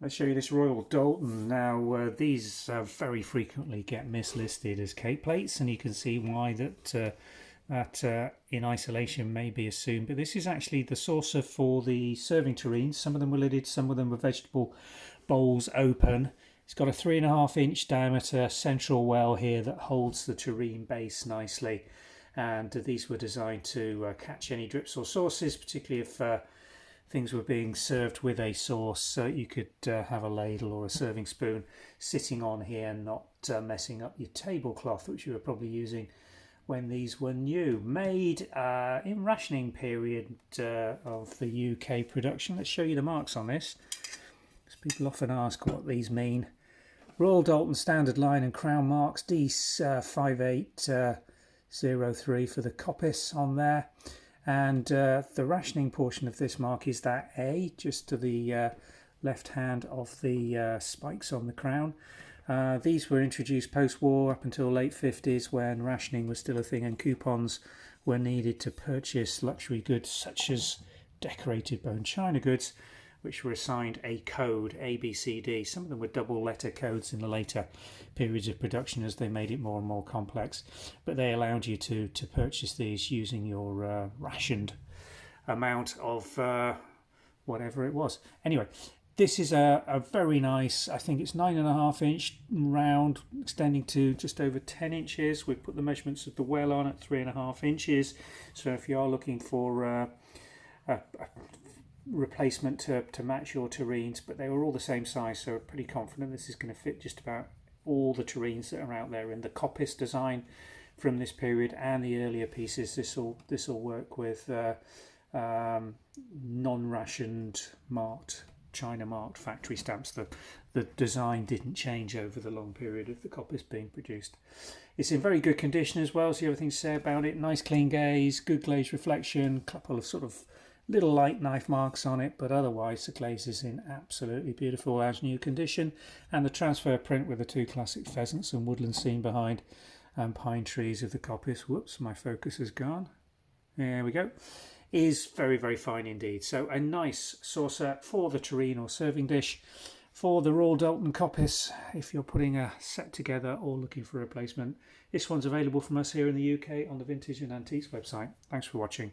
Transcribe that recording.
Let's show you this Royal Doulton. Now these very frequently get mislisted as cake plates, and you can see why that in isolation may be assumed, but this is actually the saucer for the serving tureens. Some of them were lidded, some of them were vegetable bowls open. It's got a 3.5-inch diameter central well here that holds the tureen base nicely, and these were designed to catch any drips or sauces, particularly if things were being served with a sauce. You could have a ladle or a serving spoon sitting on here, not messing up your tablecloth, which you were probably using when these were new. Made in rationing period of the UK production. Let's show you the marks on this, because people often ask what these mean. Royal Doulton standard line and crown marks, D5803 for the Coppice on there. And the rationing portion of this mark is that A, just to the left hand of the spikes on the crown. These were introduced post-war up until late 50s, when rationing was still a thing and coupons were needed to purchase luxury goods such as decorated bone china goods, which were assigned a code, A, B, C, D. Some of them were double letter codes in the later periods of production as they made it more and more complex, but they allowed you to purchase these using your rationed amount of whatever it was. Anyway, this is a very nice, I think it's 9.5-inch round, extending to just over 10 inches. We've put the measurements of the well on at 3.5 inches. So if you are looking for a replacement to match your tureens, but they were all the same size, so we're pretty confident this is going to fit just about all the tureens that are out there in the Coppice design from this period and the earlier pieces. This will work with non-rationed marked, China marked factory stamps. The design didn't change over the long period of the Coppice being produced. It's in very good condition as well, so everything to say about it. Nice clean gaze, good glaze reflection, couple of sort of little light knife marks on it, but otherwise the glaze is in absolutely beautiful as new condition. And the transfer print with the two classic pheasants and woodland scene behind and pine trees of the Coppice, whoops, my focus has gone, there we go, is very, very fine indeed. So a nice saucer for the tureen or serving dish for the Royal Doulton Coppice if you're putting a set together or looking for a replacement. This one's available from us here in the UK on the Vintage and Antiques website. Thanks for watching.